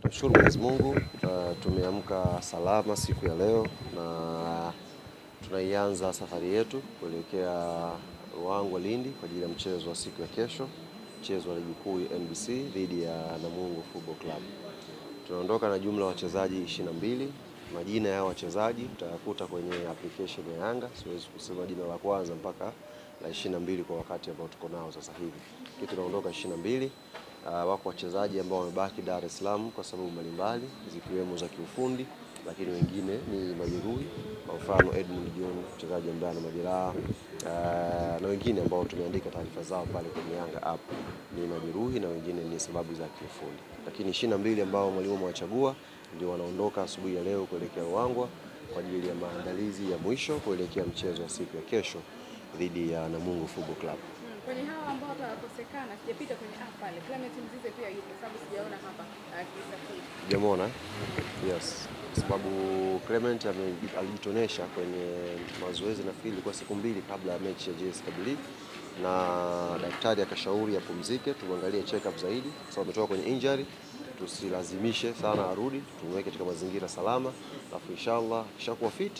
Tunamshukuru Mwenyezi Mungu, tumeamka salama siku ya leo na tunaianza safari yetu kuelekea Ruangwa Lindi kwa ajili ya mchezo wa siku ya kesho, mchezo wa ligi kuu ya NBC dhidi ya Namungo Football Club. Tunaondoka na jumla ya wachezaji 22. Majina ya wachezaji utayakuta kwenye application ya Yanga. Siwezi kusema jina la kwanza mpaka la 22 kwa wakati ambao tuko nao sasa hivi. Kitu tunaondoka 22. Wako wachezaji ambao wamebaki Dar es Salaam kwa sababu mbalimbali zikiwemo za kiufundi, lakini wengine ni majeruhi. Kwa mfano Edmund John, mchezaji ambaye ana majeraha, na wengine ambao tumeandika taarifa zao pale kwenye Yanga app ni majeruhi na wengine ni sababu za kiufundi. Lakini 22 ambao mwalimu amewachagua ndio wanaondoka asubuhi ya leo kuelekea Ruangwa kwa ajili ya maandalizi ya mwisho kuelekea mchezo wa siku ya kesho dhidi ya Namungo Football Club. Kwenye hao ambao watakosekana, sijapita kwenye app pale. Clement Mzize pia yupo sababu sijaona hapa akisafiri. Jamona? Yes. Sababu Clement alijitonesha kwenye mazoezi na field kwa siku 2 kabla ya mechi ya JS Kabylie, na daktari akashauri apumzike, tuangalie check up zaidi kwa sababu ametoka kwenye injury, tusilazimishe sana arudi, tumweke katika mazingira salama, alafu inshallah kishakuwa fit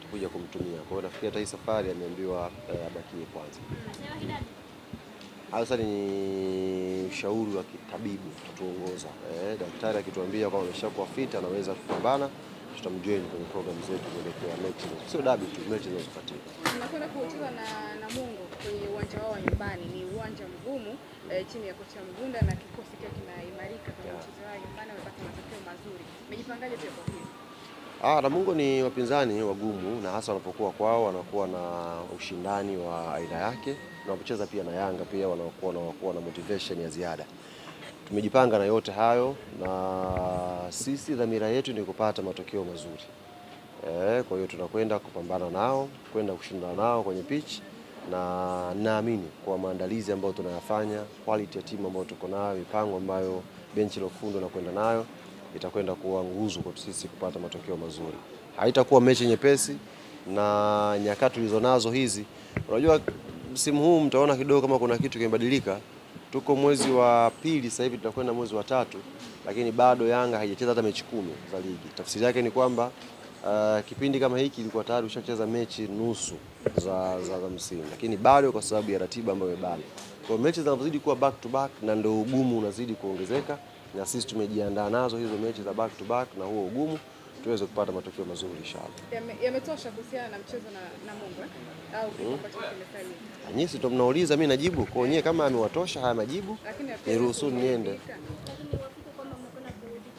tutakuja kumtumia. Kwa hiyo nafikiri hata hii safari ameambiwa abakie kwanza. Hasa ni ushauri wa kitabibu tutuongoza. Daktari akituambia kwamba ameshakuwa fit anaweza kupambana, tutamjoin kwenye program zetu kuelekea mechi. Sio dabi tu, mechi zinazofuatia. Tunakwenda kucheza na Namungo kwenye uwanja wao wa nyumbani. Ni uwanja mgumu chini ya kocha Mgunda na kikosi kile kinaimarika kwenye mchezo wao nyumbani, wamepata matokeo mazuri. Umejipangaje pia kwa hili? Namungo ni wapinzani wagumu na hasa wanapokuwa kwao wanakuwa na ushindani wa aina yake, na wapocheza pia na Yanga pia wanakuwa na motivation ya ziada. Tumejipanga na yote hayo na sisi dhamira yetu ni kupata matokeo mazuri. Kwa hiyo tunakwenda kupambana nao, kwenda kushindana nao kwenye pitch, na naamini kwa maandalizi ambayo tunayafanya, quality ya timu ambayo tuko nayo, mipango ambayo benchi la ufundi wanakwenda nayo itakwenda kuwa nguzo kwa sisi kupata matokeo mazuri. Haitakuwa mechi nyepesi na nyakati tulizonazo hizi. Unajua msimu huu mtaona kidogo kama kuna kitu kimebadilika. Tuko mwezi wa pili sasa hivi, tutakwenda mwezi wa 3, lakini bado Yanga haijacheza hata mechi 10 za ligi. Tafsiri yake ni kwamba kipindi kama hiki ilikuwa tayari ushacheza mechi nusu za msimu, lakini bado kwa sababu ya ratiba ambayo imebana. Kwa mechi zinazozidi kuwa back to back na ndio ugumu unazidi kuongezeka, na sisi tumejiandaa nazo hizo mechi za back to back na huo ugumu tuweze kupata matokeo mazuri inshallah. Yametosha kuhusiana na mchezo na Namungo au kitu ambacho kimesalia? Nyinyi ndio mnauliza, mimi najibu. Kwa hiyo kama amewatosha haya majibu, niruhusu niende.